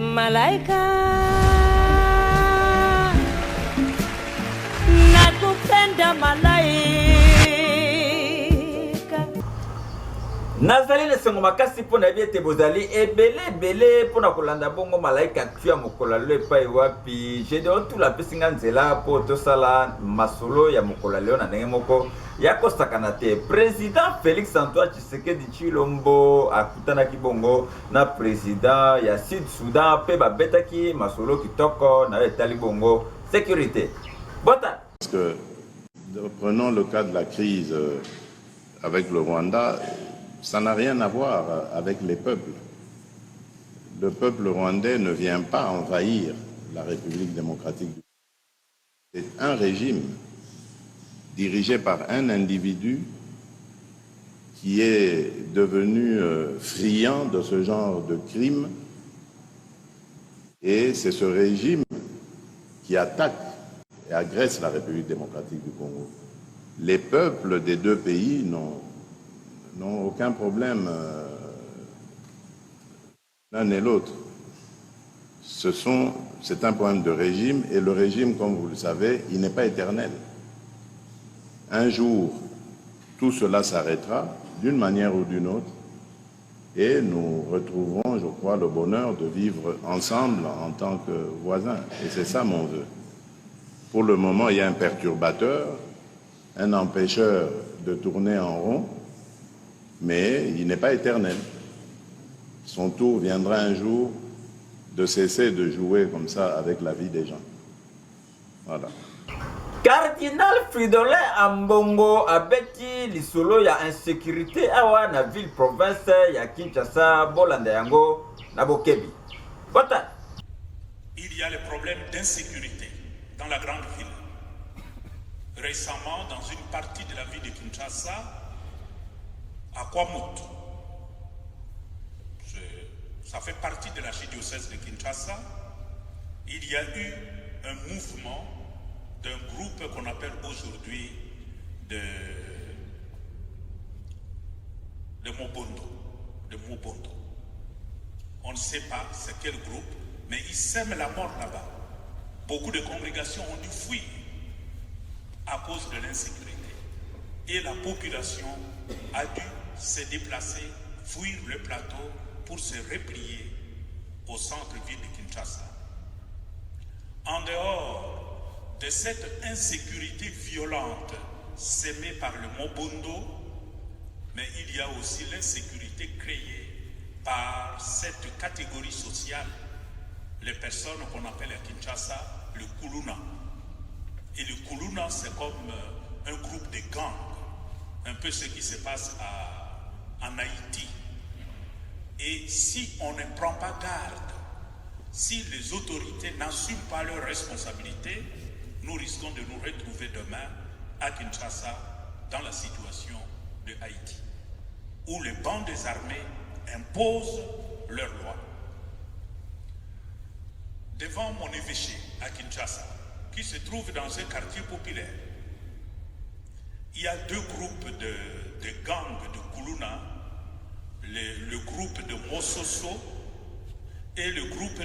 Malaika nakupenda malaika. Nazali le sengo makasi pona biete bozali ebele pona kolanda bongo malaika tuya mokola le pai wapi. J'ai donc tout la pesinga nzela po to sala masolo ya mokola leo na ndenge moko ya kosakana te. Président Félix Antoine Tshisekedi Tshilombo akutana kibongo na président ya Sud Soudan pe babetaki masolo kitoko na etali bongo sécurité. Bota. Parce que prenons le cas de la crise avec le Rwanda. Ça n'a rien à voir avec les peuples. Le peuple rwandais ne vient pas envahir la République démocratique du Congo. C'est un régime dirigé par un individu qui est devenu friand de ce genre de crimes. Et c'est ce régime qui attaque et agresse la République démocratique du Congo. Les peuples des deux pays n'ont aucun problème l'un et l'autre. C'est un problème de régime, et le régime, comme vous le savez, il n'est pas éternel. Un jour, tout cela s'arrêtera d'une manière ou d'une autre, et nous retrouverons, je crois, le bonheur de vivre ensemble en tant que voisins. Et c'est ça mon vœu. Pour le moment, il y a un perturbateur, un empêcheur de tourner en rond, mais il n'est pas éternel. Son tour viendra un jour de cesser de jouer comme ça avec la vie des gens. Voilà. Cardinal Fridolin Ambongo abeti lisolo ya insécurité awa na ville province ya Kinshasa bolanda yango na Bokebi. Bota. Il y a le problème d'insécurité dans la grande ville. Récemment, dans une partie de la ville de Kinshasa, à Kwamut, ça fait partie de l'archidiocèse de Kinshasa, il y a eu un mouvement d'un groupe qu'on appelle aujourd'hui de Mobondo. On ne sait pas c'est quel groupe, mais ils sèment la mort là-bas. Beaucoup de congrégations ont dû fuir à cause de l'insécurité. Et la population a dû se déplacer, fuir le plateau pour se replier au centre-ville de Kinshasa. En dehors de cette insécurité violente sémée par le Mobondo, mais il y a aussi l'insécurité créée par cette catégorie sociale, les personnes qu'on appelle à Kinshasa le Kuluna. Et le Kuluna, c'est comme un groupe de gangs, un peu ce qui se passe en Haïti. Et si on ne prend pas garde, si les autorités n'assument pas leurs responsabilités, nous risquons de nous retrouver demain à Kinshasa dans la situation de Haïti, où les bandes armées imposent leurs lois. Devant mon évêché à Kinshasa, qui se trouve dans un quartier populaire, il y a deux groupes de gangs de Kuluna, le groupe de Mososo et le groupe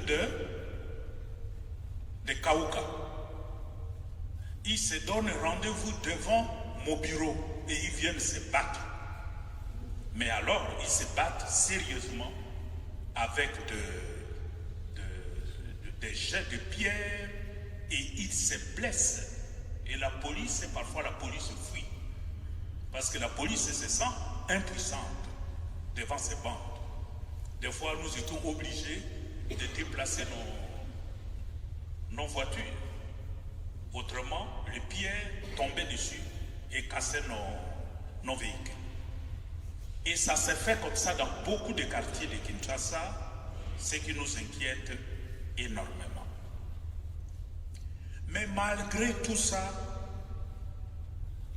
de Kauka. Ils se donnent rendez-vous devant mon bureau et ils viennent se battre. Mais alors, ils se battent sérieusement avec des jets de pierre et ils se blessent. Et la police, parfois la police fuit. Parce que la police se sent impuissante devant ces bandes. Des fois, nous étions obligés de déplacer nos voitures. Autrement, les pierres tombaient dessus et cassaient nos véhicules. Et ça s'est fait comme ça dans beaucoup de quartiers de Kinshasa, ce qui nous inquiète énormément. Mais malgré tout ça,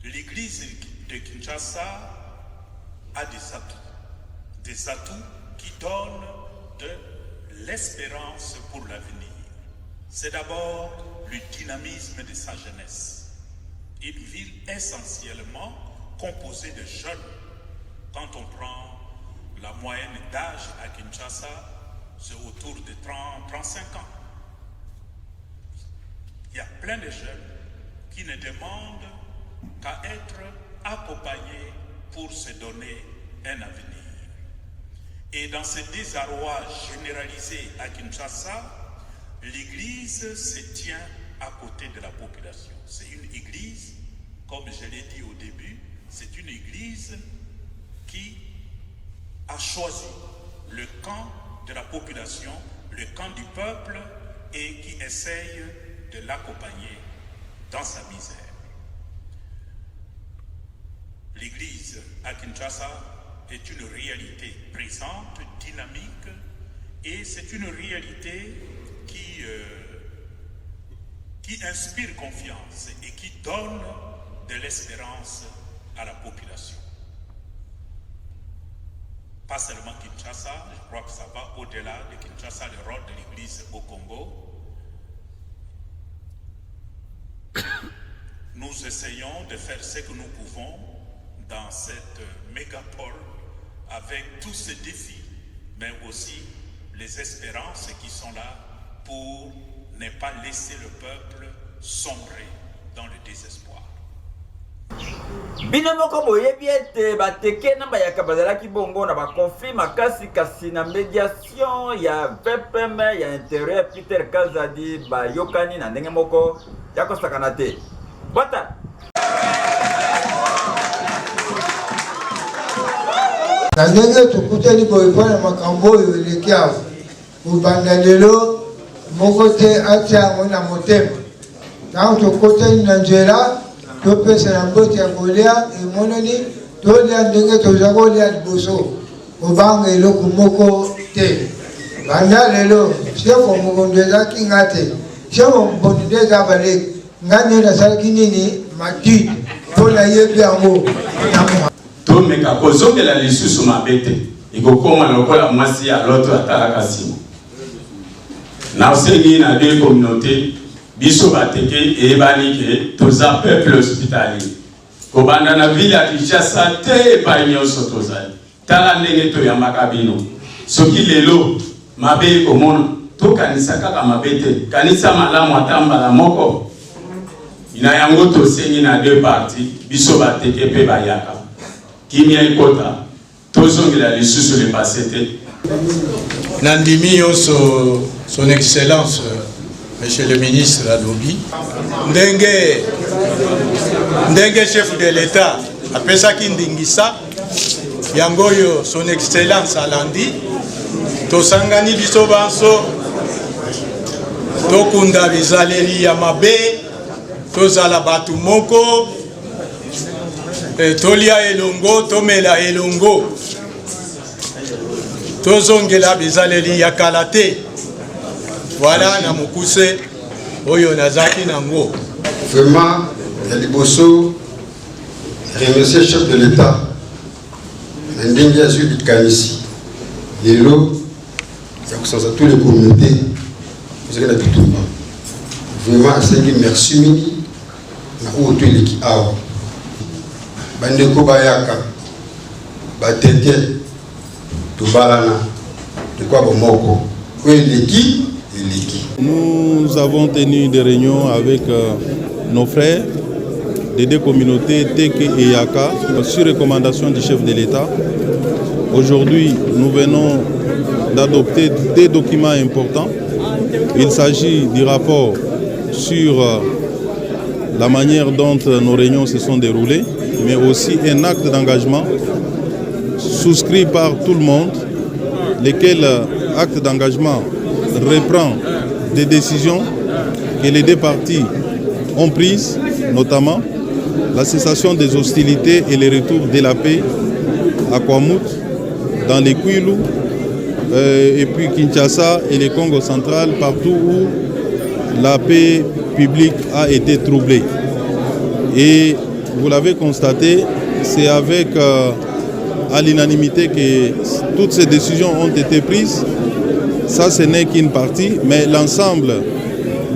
l'église de Kinshasa a des atouts qui donnent de l'espérance pour l'avenir. C'est d'abord le dynamisme de sa jeunesse. Une ville essentiellement composée de jeunes. Quand on prend la moyenne d'âge à Kinshasa, c'est autour de 30 plein de jeunes qui ne demandent qu'à être accompagnés pour se donner un avenir. Et dans ce désarroi généralisé à Kinshasa, l'Église se tient à côté de la population. C'est une Église, comme je l'ai dit au début, c'est une Église qui a choisi le camp de la population, le camp du peuple, et qui essaye de l'accompagner dans sa misère. L'Église à Kinshasa est une réalité présente, dynamique, et c'est une réalité qui inspire confiance et qui donne de l'espérance à la population. Pas seulement Kinshasa, je crois que ça va au-delà de Kinshasa, le rôle de l'Église au Congo. Nous essayons de faire ce que nous pouvons dans cette mégapole avec tous ces défis, mais aussi les espérances qui sont là pour ne pas laisser le peuple sombrer dans le désespoir. Bino moko boyebi ete bateke na bayaka bazalaki bongo na bakonflit makasi kasi na médiation ya VPM ya intérieur Peter Kazadi bayokani na ndenge moko ya kosakana te. Bata na ndenge tukuteli boyepona makambo oyo eleki awa kobanda lelo moko te atia yango na motema ntango tokuteli na nzela topesa na mbote ya kolia emonani tolia ndenge toza kolia liboso kobanga eloko moko te banda lelo chefo mokondo ezalaki nga te chefo mokondo nde eza baleki nga nde nasalaki nini matite mpo nayebi yango tomeka kozongela lisusu mabe te ekokoma lokola mwasi ya loto atalaka nsima nasengi na deux communautés biso bateke eyebani ke toza peuple hospitalier kobanda na ville ya Kinshasa te epai nyonso tozali tala ndenge toyambaka bino soki lelo mabe ekomona tokanisa kaka mabe te kanisa malamu ata mbala moko ina yango tosengi na deux parties biso bateke mpe bayaka kimia ikota tozongela lisusu le passé te nandimi nyonso son excellence Monsieur le ministre Alobi, ndenge chef de l'État apesaki ndingisa yangoyo son excellence alandi tosangani biso banso tokunda bizaleli ya mabe tozala batu moko tolia elongo tomela elongo tozongela bizaleli ya kalate. Voilà na mukuse oyo nazaki nango. Vraiment, Yaliboso remercier le chef de l'État. Ndenge azui likanisi. Lelo ya kusanza tous les communautés. Vous avez la bitumba. Vraiment asengi merci mini na oto eleki awa. Bandeko bayaka batete tobalana de quoi bomoko. Ko eleki. Nous avons tenu des réunions avec nos frères des deux communautés Teke et Yaka sur recommandation du chef de l'État. Aujourd'hui, nous venons d'adopter des documents importants. Il s'agit du rapport sur la manière dont nos réunions se sont déroulées, mais aussi un acte d'engagement souscrit par tout le monde, lequel acte d'engagement reprend des décisions que les deux parties ont prises, notamment la cessation des hostilités et le retour de la paix à Kwamut, dans les Kwilu, et puis Kinshasa et le Congo central, partout où la paix publique a été troublée. Et vous l'avez constaté, c'est avec à l'unanimité que toutes ces décisions ont été prises. Ça, ce n'est qu'une partie, mais l'ensemble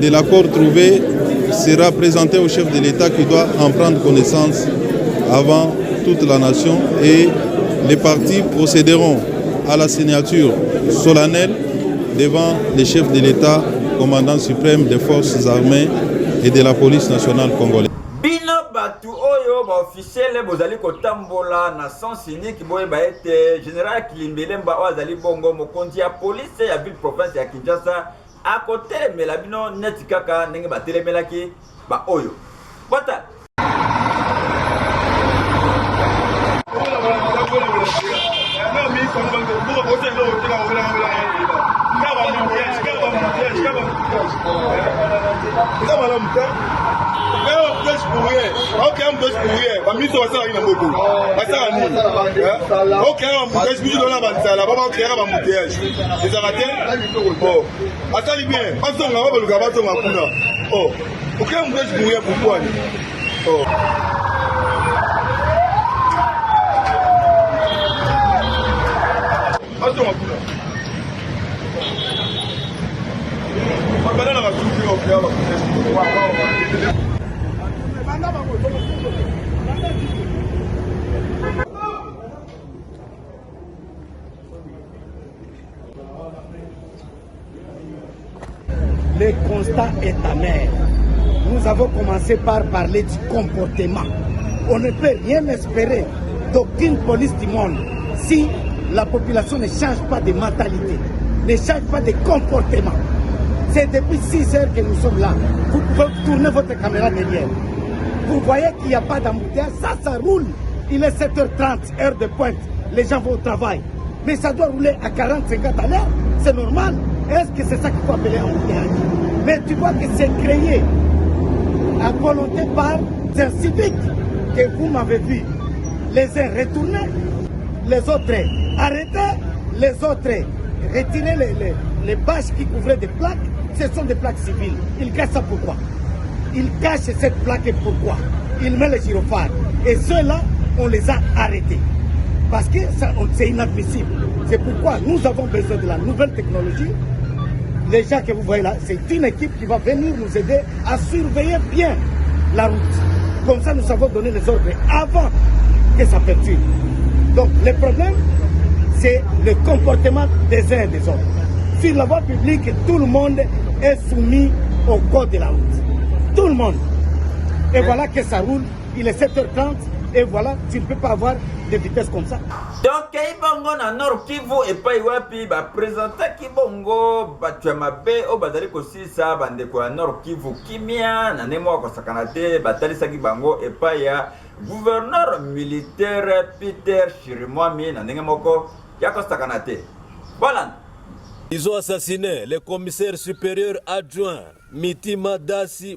de l'accord trouvé sera présenté au chef de l'État qui doit en prendre connaissance avant toute la nation et les partis procéderont à la signature solennelle devant le chef de l'État, commandant suprême des forces armées et de la police nationale congolaise. Bino batu oyo ba officiel bozali kotambola na sens unique boye ba ete général Kilimbelemba ozali bongo mokonzi ya police ya ville province ya Kinshasa a côté mela bino neti kaka ndenge ba telemelaki ba oyo. Bota Le constat est amer. Nous avons commencé par parler du comportement. On ne peut rien espérer d'aucune police du monde si la population ne change pas de mentalité, ne change pas de comportement. C'est depuis 6 heures que nous sommes là. Vous pouvez tourner votre caméra derrière. Vous voyez qu'il n'y a pas d'embouteillage, ça roule. Il est 7h30, heure de pointe. Les gens vont au travail. Mais ça doit rouler à 40-50 à l'heure. C'est normal. Est-ce que c'est ça qu'il faut appeler embouteillage? Mais tu vois que c'est créé à volonté par un civique que vous m'avez vu. Les uns retournés, les autres arrêtés, les autres retirer les bâches qui couvraient des plaques. Ce sont des plaques civiles. Ils cachent ça pourquoi? Ils cachent cette plaque pourquoi? Ils mettent les gyrophares. Et ceux-là, on les a arrêtés. Parce que c'est inadmissible. C'est pourquoi nous avons besoin de la nouvelle technologie. Les gens que vous voyez là, c'est une équipe qui va venir nous aider à surveiller bien la route. Comme ça, nous savons donner les ordres avant que ça perturbe. Donc, le problème, c'est le comportement des uns et des autres. Sur la voie publique, tout le monde est soumis au code de la route. Tout le monde. Et voilà que ça roule. Il est 7h30 et voilà, tu ne peux pas avoir de vitesse comme ça. Donc, Ibongo na Nord Kivu et pas Iwapi, ba présenter Kibongo, Batuamabe, o Bazali Kosisa, Bandeko na Nord Kivu, Kimia, na Nemo Kosakanate, Batalisa Kibango et pas ya gouverneur militaire Peter Chirimwami, na Nengemoko, Yakosakanate. Voilà. Ils ont assassiné le commissaire supérieur adjoint Mitima Dasi.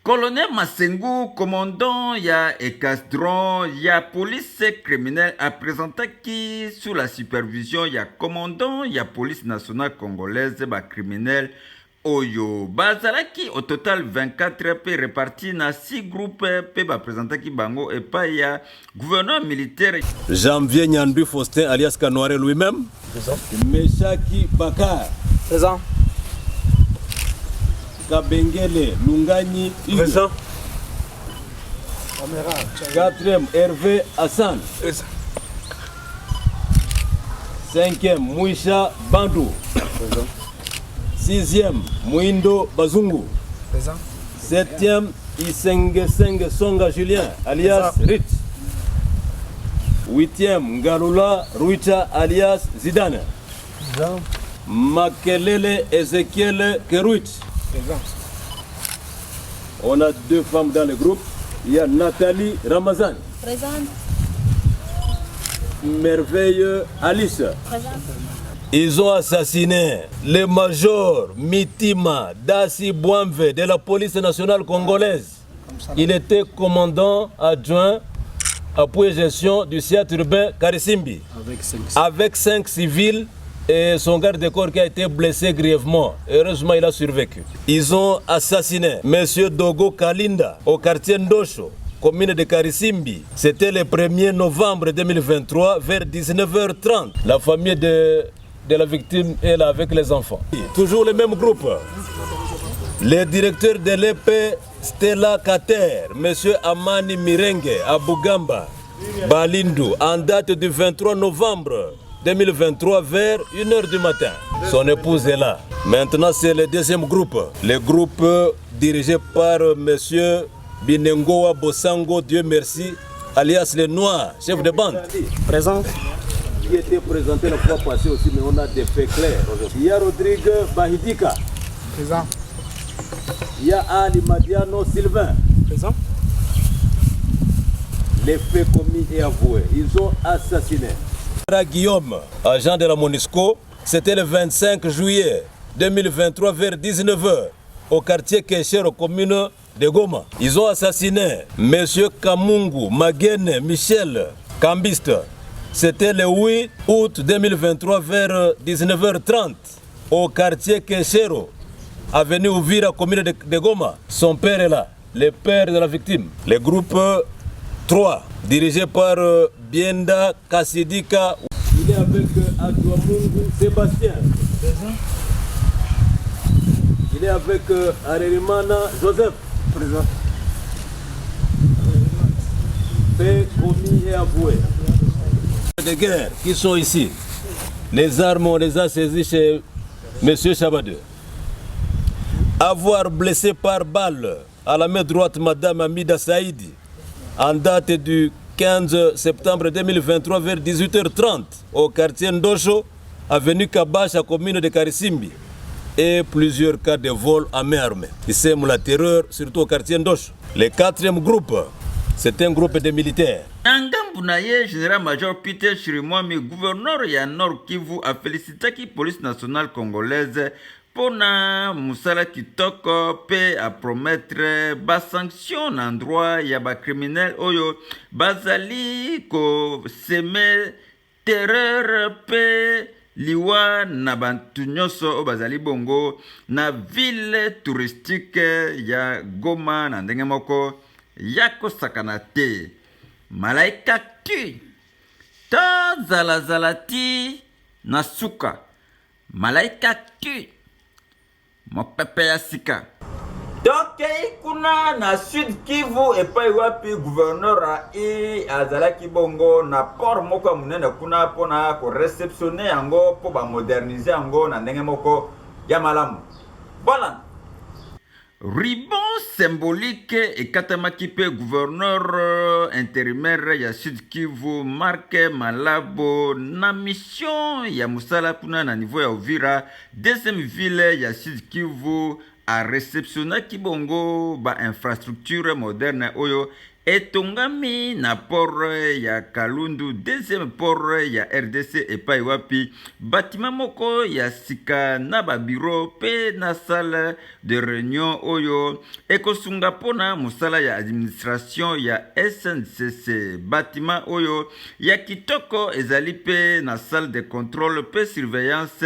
Colonel Masengu, commandant ya Ekastron, ya police criminelle a présenté qui sous la supervision ya commandant ya police nationale congolaise ba criminel Oyo. Bazalaki au total 24 pe répartis na 6 groupes pe ba présenté qui bango et pas ya gouverneur militaire. Janvier Nyandu Faustin alias Kanouare lui-même. Présent. Meshaki Bakar. Présent. Kabengele Lungani Présent. 4e Hervé Hassan. Présent. 5e Mouisha Bandou. Présent. 6e Mouindo Bazungu. Présent. 7e Isenge Songa Julien alias Rit. 8e Ngalula Ruicha alias Zidane. Présent. Makelele Ezekiel Keruit. Présent. On a 2 femmes dans le groupe. Il y a Nathalie Ramazan. Présente. Merveille Alice. Présente. Ils ont assassiné le major Mitima Dasi Bouamve de la police nationale congolaise. Il était commandant adjoint appui gestion du théâtre urbain Karisimbi. Avec 5 civils et son garde de corps qui a été blessé grièvement. Heureusement, il a survécu. Ils ont assassiné M. Dogo Kalinda au quartier Ndosho, commune de Karisimbi. C'était le 1er novembre 2023 vers 19h30. La famille de la victime est là avec les enfants. Toujours le même groupe. Le directeur de l'EP Stella Kater, M. Amani Mirenge à Bugamba, Balindu, en date du 23 novembre 2023 vers 1h du matin. Son épouse est là. Maintenant, c'est le deuxième groupe. Le groupe dirigé par monsieur Binengoa Bosango, Dieu merci, alias le Noir, chef de bande. Présent. Qui était présenté la fois passée aussi, mais on a des faits clairs. Il y a Rodrigue Bahidika. Présent. Il y a Ali Madiano Sylvain. Présent. Les faits commis et avoués. Ils ont assassiné Guillaume, agent de la MONUSCO. C'était le 25 juillet 2023 vers 19h au quartier Kécher, aux communes de Goma. Ils ont assassiné M. Kamungu Magene Michel Cambiste. C'était le 8 août 2023 vers 19h30 au quartier Kéchero, avenue Ouvira, commune de Goma. Son père est là, le père de la victime. Le groupe 3, dirigé par Bienda Kassidika. Il est avec Adouamungu Sébastien. Il est avec Arerimana Joseph. Présent. Fait commis et avoué. De guerre qui sont ici. Les armes, on les a saisies chez M. Chabadou. Avoir blessé par balle à la main droite Mme Amida Saïdi en date du 15 septembre 2023 vers 18h30 au quartier Ndosho, avenue Kabacha, commune de Karisimbi, et plusieurs cas de vol à main armée. Ils sèment la terreur, surtout au quartier Ndosho. Le 4e groupe, c'est un groupe de militaires. Ngambu na ye général-major Peter Chirimwami, gouverneur ya Nord Kivu, a félicité la police nationale congolaise pour na musala kitoko pe a promettre ba sanction na droit ya ba criminel oyo bazali ko seme terreur pe liwa na bantu nyonso o bazali bongo na ville touristique ya Goma na ndenge moko ya kosakana te. Malaika tu to zalazalati na suka malaika tu mopepe ya sika. Donc kuna na Sud Kivu epai wapi gouverneur azalaki bongo na port moko munene kuna pona ko réceptionner yango po ba moderniser yango na ndenge moko ya malamu. Voilà. Ribon symbolique ekatamaki pe gouverneur intérimaire ya Sud Kivu Marc Malabo na mission ya musala kuna na niveau ya Uvira, deuxième ville ya Sud Kivu, a réceptionné kibongo ba infrastructure moderne oyo etongami na port ya Kalundu, deuxième port ya RDC epai wapi bâtiment moko ya sika na ba bureau pe na salle de réunion oyo ekosunga pona musala ya administration ya SNCC. Bâtiment oyo ya kitoko ezali pe na salle de contrôle pe surveillance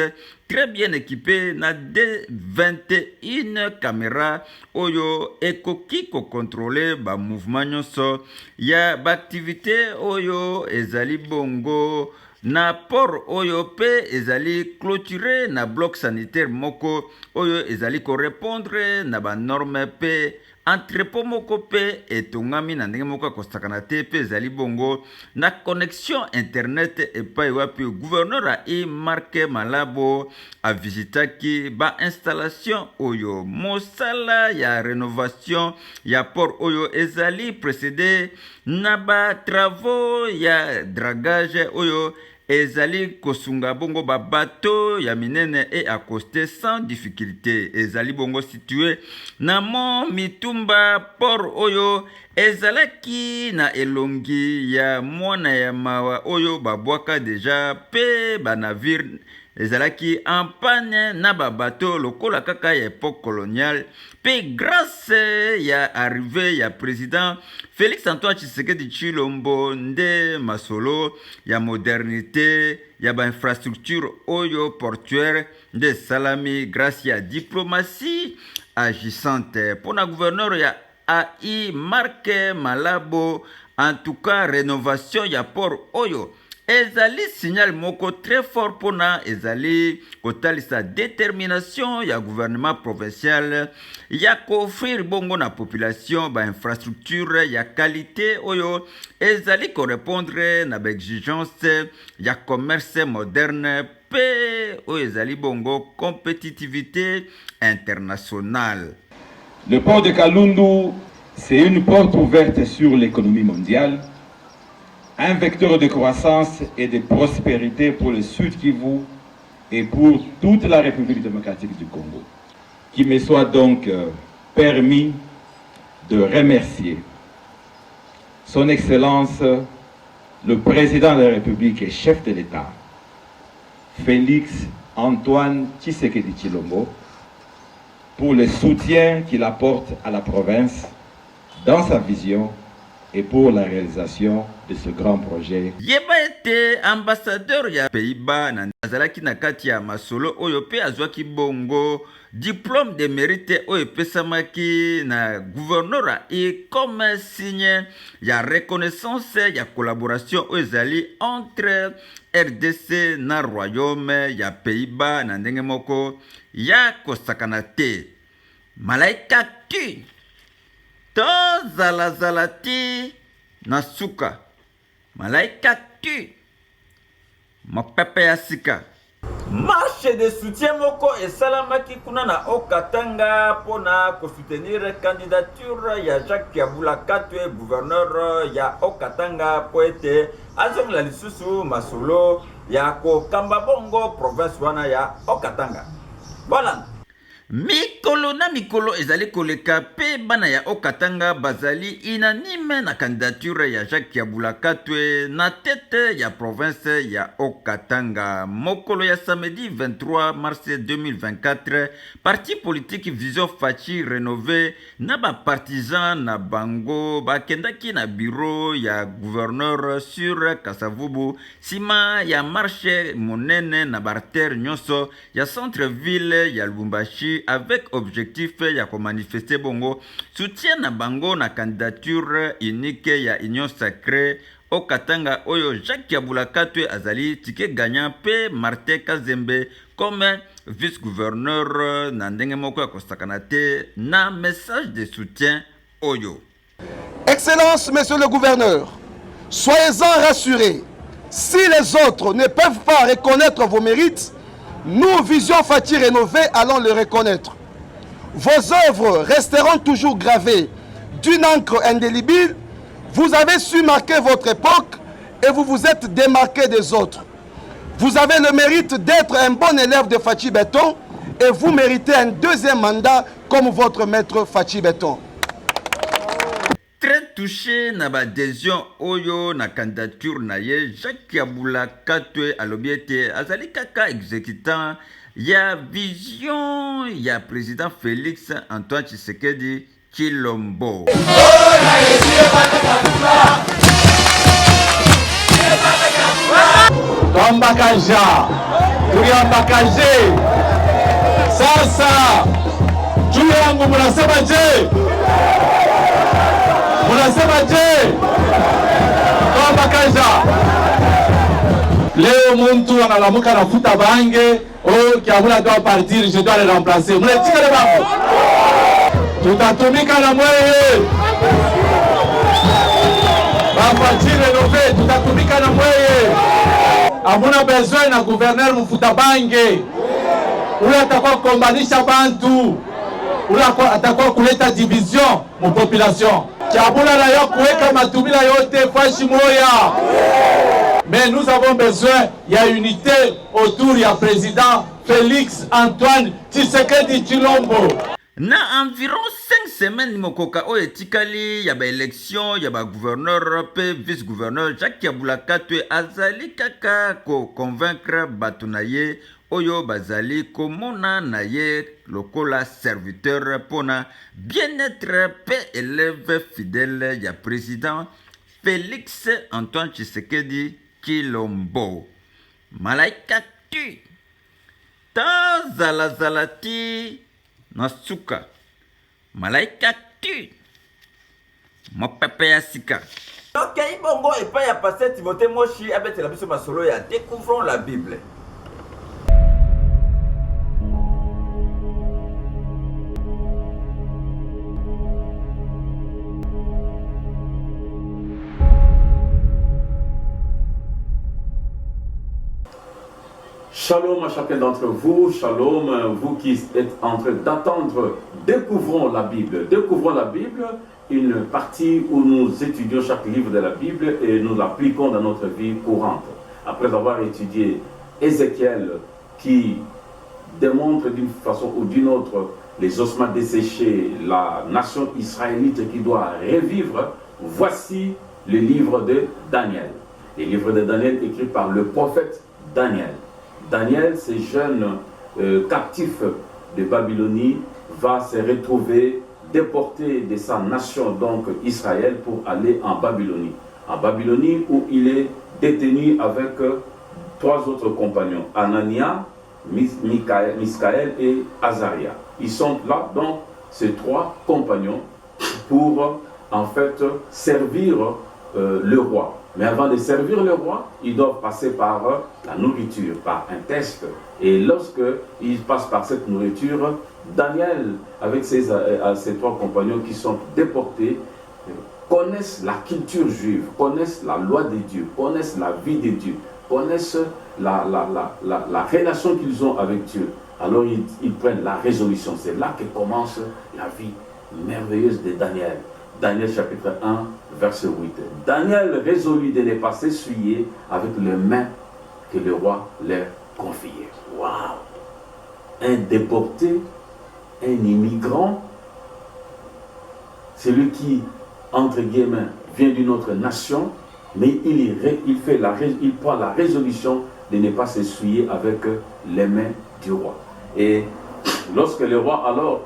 très bien équipé na 21 caméras oyo ekoki ko contrôler ba mouvement nyonso ya ba activité oyo ezali bongo na port oyo pe ezali clôturé na bloc sanitaire moko oyo ezali ko répondre na ba norme pe entrepôt moko pe etongami na ndenge moko akosakana te pe ezali bongo na connexion internet epai wapi gouverneur a Marc Malabo a visitaki ba installation oyo mosala ya rénovation ya port oyo ezali précédé na ba travaux ya dragage oyo ezali kosunga bongo ba bateau ya minene et accosté sans difficulté. Ezali bongo situé na mont Mitumba port oyo ezalaki na elongi ya mwana ya mawa oyo babwaka deja pe ba navire ezalaki en panne na ba bateau lokola kaka ya époque coloniale pe grâce ya arrivée ya président Félix Antoine Tshisekedi Tshilombo nde masolo ya modernité ya ba infrastructure oyo portuaire nde salami grâce ya diplomatie agissante pona gouverneur ya AI Marc Malabo. En tout cas rénovation ya port oyo ezali signal moko très fort pona ezali kotalisa détermination ya gouvernement provincial ya offrir bongo na population ba infrastructure ya qualité oyo ezali ko répondre na ba exigence ya commerce moderne pe oyo ezali bongo compétitivité internationale. Le port de Kalundu, c'est une porte ouverte sur l'économie mondiale, un vecteur de croissance et de prospérité pour le Sud Kivu et pour toute la République démocratique du Congo. Qu'il me soit donc permis de remercier Son Excellence, le Président de la République et chef de l'État, Félix Antoine Tshisekedi Tshilombo, pour le soutien qu'il apporte à la province dans sa vision et pour la réalisation de ce grand projet. Yeba ete ambassadeur ya Pays-Bas na azalaki na kati ya masolo oyo pe azwaki bongo diplôme de mérite oyo pesamaki na gouverneur et comme signe ya reconnaissance ya collaboration oyo ezali entre RDC na royaume ya Pays-Bas na ndenge moko ya kosakana te. Malaika tu to zala ti na suka. Malaika tu mapepe ya sika. Marche de soutien moko esalamaki kuna na Okatanga pona ko soutenir candidature ya Jacques Kabula Katwe, gouverneur ya Okatanga, po ete azongela lisusu masolo ya ko kamba bongo province wana ya Okatanga. Voilà. Mikolo na mikolo ezali koleka pe bana ya Okatanga bazali inanime na candidature ya Jacques Kabula Katwe na tête ya province ya Okatanga. Mokolo ya samedi 23 mars 2024, parti politique Vision Fachi Rénové na ba partisan na bango bakendaki na bureau ya gouverneur sur Kasavubu sima ya marche monene na barter nyonso ya centre ville ya Lubumbashi avec objectif ya ko manifester bongo soutien na bango na candidature unique ya Union Sacrée Okatanga oyo Jacques Kabula Katwe azali ticket gagnant pe Martin Kazembe comme vice-gouverneur na ndenge moko ya kosakana te na message de soutien oyo. Excellence, monsieur le gouverneur, soyez-en rassurés, si les autres ne peuvent pas reconnaître vos mérites, nous, Vision Fachi Rénové, allons le reconnaître. Vos œuvres resteront toujours gravées d'une encre indélébile. Vous avez su marquer votre époque et vous vous êtes démarqué des autres. Vous avez le mérite d'être un bon élève de Fachi Béton et vous méritez un deuxième mandat comme votre maître Fachi Béton. Très touché na ba adhésion oyo na candidature na ye Jacques Kabula Katwe alobiete azali kaka exécutant ya vision ya président Félix Antoine Tshisekedi Tshilombo. Twambakaja tuliambakaje sasa juu yangu mnasema je? Munasema je? Twambakaja leo muntu analamuka nafuta bange Kabula doit partir, je dois le remplacer. Mnatika le bango tutatumika na mweye Fachi Rénové, tutatumika na mweye. Amuna besoin na gouverneur mfuta bange ule atakuwa kukombanisha bantu, ule atakuwa kuleta division mu population. Kabula na yo kuweka matumila yote fashi moya. Mais nous avons besoin, il y a unité autour du président Félix Antoine Tshisekedi Tshilombo. Na environ 5 semaines mokoka oyo etikali ya ba élection ya ba gouverneur pe vice gouverneur Jacques Kabula Katwe azali kaka ko convaincre batu na ye oyo bazali komona na ye lokola serviteur pona bien-être pe élève fidèle ya président Félix Antoine Tshisekedi Tshilombo. Malaika tu ta zala ti na suka. Malaika tu mopepe ya sika. Ok, ibongo epa ya pasteur Timothée Moshi abetela biso masolo ya découvrons la Bible. Shalom à chacun d'entre vous, shalom, vous qui êtes en train d'attendre, découvrons la Bible, une partie où nous étudions chaque livre de la Bible et nous l'appliquons dans notre vie courante. Après avoir étudié Ézéchiel qui démontre d'une façon ou d'une autre les ossements desséchés, la nation israélite qui doit revivre, voici le livre de Daniel. Le livre de Daniel écrit par le prophète Daniel. Daniel, ce jeune captif de Babylonie, va se retrouver déporté de sa nation, donc Israël, pour aller en Babylonie. En Babylonie où il est détenu avec 3 autres compagnons, Anania, Miskaël et Azaria. Ils sont là, donc, ces 3 compagnons, pour en fait servir le roi. Mais avant de servir le roi, ils doivent passer par la nourriture, par un test. Et lorsqu'ils passent par cette nourriture, Daniel, avec ses 3 compagnons qui sont déportés, connaissent la culture juive, connaissent la loi de Dieu, connaissent la vie de Dieu, connaissent la relation qu'ils ont avec Dieu. Alors ils prennent la résolution. C'est là que commence la vie merveilleuse de Daniel. Daniel chapitre 1, verset 8. Daniel résolut de ne pas s'essuyer avec les mains que le roi leur confiait. Waouh! Un déporté, un immigrant, celui qui, entre guillemets, vient d'une autre nation, mais il prend la résolution de ne pas s'essuyer avec les mains du roi. Et lorsque le roi alors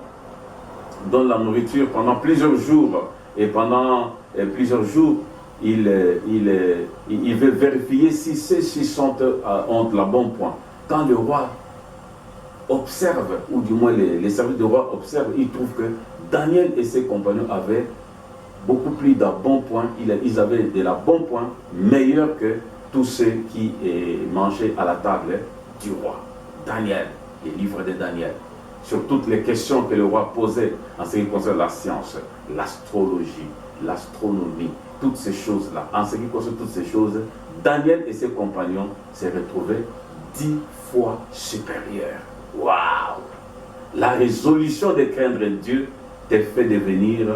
donne la nourriture pendant plusieurs jours, et pendant plusieurs jours, il veut vérifier si ceux-ci ont la bonne point. Quand le roi observe, ou du moins les serviteurs du roi observent, ils trouvent que Daniel et ses compagnons avaient beaucoup plus d'un bon point. Ils avaient de la bonne point meilleur que tous ceux qui mangeaient à la table du roi. Daniel, le livre de Daniel, sur toutes les questions que le roi posait en ce qui concerne la science, l'astrologie, l'astronomie, toutes ces choses-là. En ce qui concerne toutes ces choses, Daniel et ses compagnons se retrouvaient 10 fois supérieurs. Waouh! La résolution de craindre Dieu te fait devenir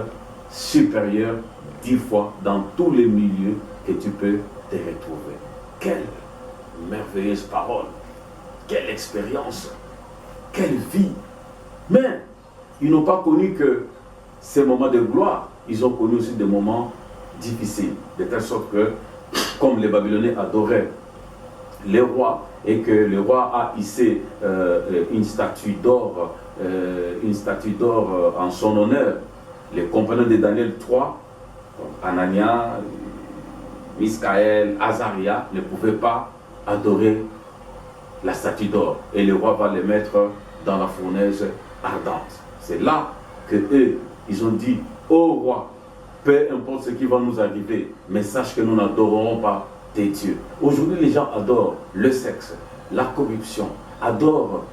supérieur 10 fois dans tous les milieux que tu peux te retrouver. Quelle merveilleuse parole! Quelle expérience! Quelle vie! Mais ils n'ont pas connu que ces moments de gloire, ils ont connu aussi des moments difficiles, de telle sorte que, comme les Babyloniens adoraient les rois, et que le roi a hissé une statue d'or en son honneur, les compagnons de Daniel 3, Anania, Miskaël, Azaria, ne pouvaient pas adorer la statue d'or. Et le roi va les mettre dans la fournaise ardente. C'est là que eux, ils ont dit, ô roi, peu importe ce qui va nous arriver, mais sache que nous n'adorerons pas tes dieux. Aujourd'hui, les gens adorent le sexe, la corruption, adorent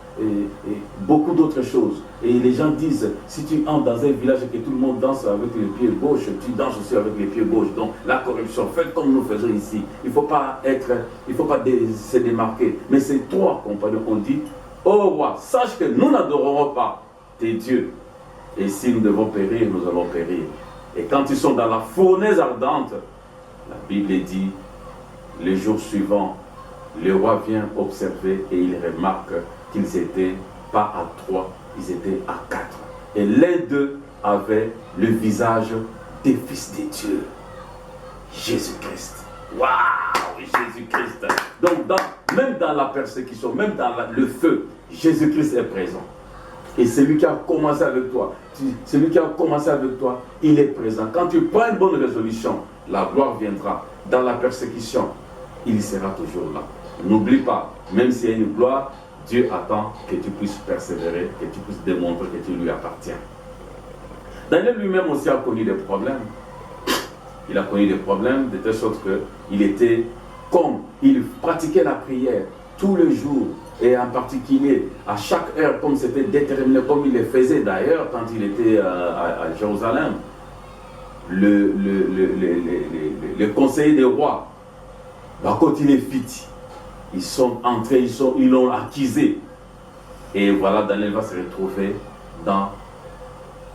beaucoup d'autres choses. Et les gens disent, si tu entres dans un village et que tout le monde danse avec les pieds gauches, tu danses aussi avec les pieds gauches. Donc la corruption, faites comme nous faisons ici. Il ne faut pas se démarquer. Mais ces 3 compagnons ont dit, ô roi, sache que nous n'adorerons pas tes dieux. Et si nous devons périr, nous allons périr. Et quand ils sont dans la fournaise ardente, la Bible dit, le jour suivant, le roi vient observer et il remarque qu'ils n'étaient pas à 3, ils étaient à 4. Et les 2 avaient le visage des fils de Dieu. Jésus-Christ. Waouh, Jésus-Christ. Donc, même dans la persécution, même dans le feu, Jésus-Christ est présent. Et celui qui a commencé avec toi, il est présent. Quand tu prends une bonne résolution, la gloire viendra. Dans la persécution, il sera toujours là. N'oublie pas, même s'il y a une gloire, Dieu attend que tu puisses persévérer, que tu puisses démontrer que tu lui appartiens. Daniel lui-même aussi a connu des problèmes. Il a connu des problèmes de telle sorte il pratiquait la prière tous les jours, et en particulier à chaque heure, comme c'était déterminé, comme il le faisait d'ailleurs quand il était à Jérusalem. Le conseiller des rois, quand il est fit, ils sont entrés, ils l'ont accusé. Et voilà, Daniel va se retrouver dans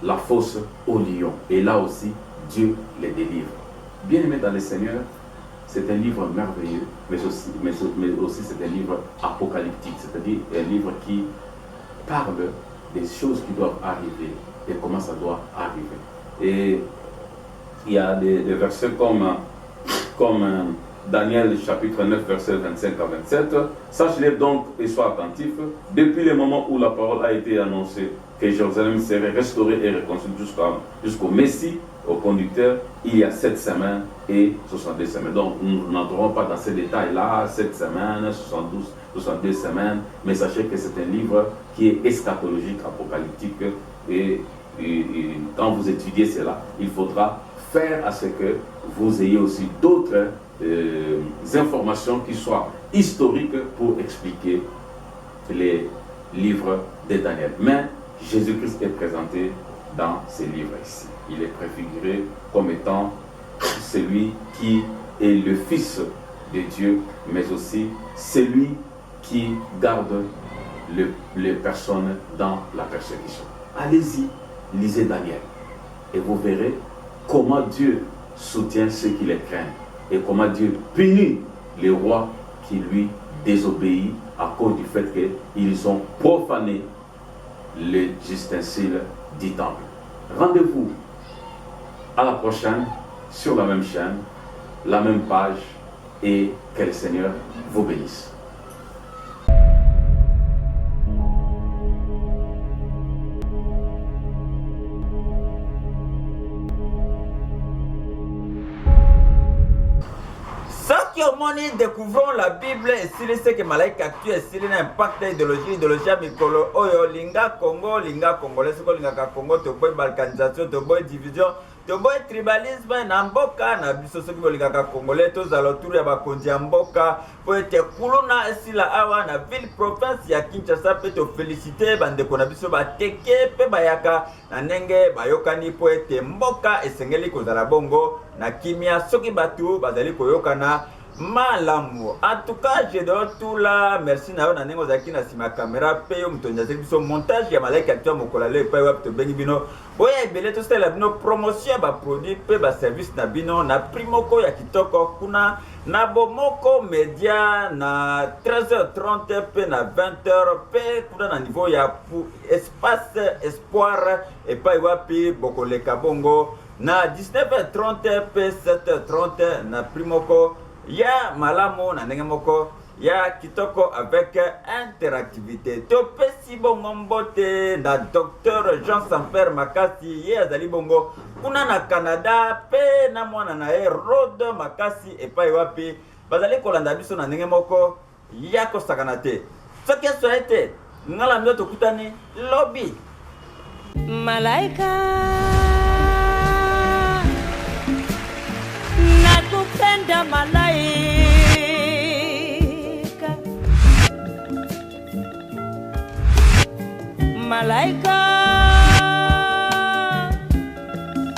la fosse au lion. Et là aussi, Dieu les délivre. Bien aimé dans le Seigneur, c'est un livre merveilleux, mais aussi c'est un livre apocalyptique, c'est-à-dire un livre qui parle des choses qui doivent arriver et comment ça doit arriver. Et il y a des versets comme Daniel chapitre 9 verset 25 à 27. Sache-les donc et sois attentif. Depuis le moment où la parole a été annoncée que Jérusalem serait restaurée et reconstruite jusqu'au Messie, au conducteur, il y a 7 semaines et 62 semaines. Donc nous n'entrerons pas dans ces détails-là, 7 semaines, 62 semaines, mais sachez que c'est un livre qui est eschatologique, apocalyptique, et quand vous étudiez cela, il faudra faire à ce que vous ayez aussi d'autres informations qui soient historiques pour expliquer les livres de Daniel. Mais Jésus-Christ est présenté dans ces livres ici. Il est préfiguré comme étant celui qui est le Fils de Dieu, mais aussi celui qui garde les personnes dans la persécution. Allez-y, lisez Daniel et vous verrez comment Dieu soutient ceux qui les craignent et comment Dieu punit les rois qui lui désobéissent à cause du fait qu'ils ont profané les ustensiles du temple. Rendez-vous à la prochaine sur la même chaîne, la même page, et que le Seigneur vous bénisse. Découvrons la Bible et si c'est que malaika tu est si l'impact idéologie mikolo oyo linga Congo linga congolais ko linga ka Congo to boy balkanisation to boy division to boy tribalisme na mboka na biso soki bolinga ka congolais to zalo tour ya bakonzi ya mboka po ete kuluna esila awa na ville province ya Kinshasa pe to féliciter bandeko na biso bateke pe bayaka na ndenge bayokani po ete mboka esengeli kozala bongo na kimia soki batu bazali koyokana malamu. En tout cas, je donne tout là. Merci na na nengo zaki na sima caméra pe yo mtonja biso montage ya malaika tu mokola le pa wap to bengi bino. Boya ebele to stela bino promotion ba produit pe ba service na bino na primoko ya kitoko kuna na bomoko media na 13h30 pe na 20h pe kuna na niveau ya pour espace espoir et pa wapi bokoleka bongo na 19h30 pe 7h30 na primoko ya malamu na ndenge moko ya kitoko avec interactivité. To pesi bongo mbote na docteur Jean Samper Makasi ye azali bongo kuna na Canada pe na mwana na Rod Makasi epai wapi bazali kolanda biso na ndenge moko ya kosakana te. Soki eso ete ngala myo tokutani lobby malaika nakupenda malaika malaika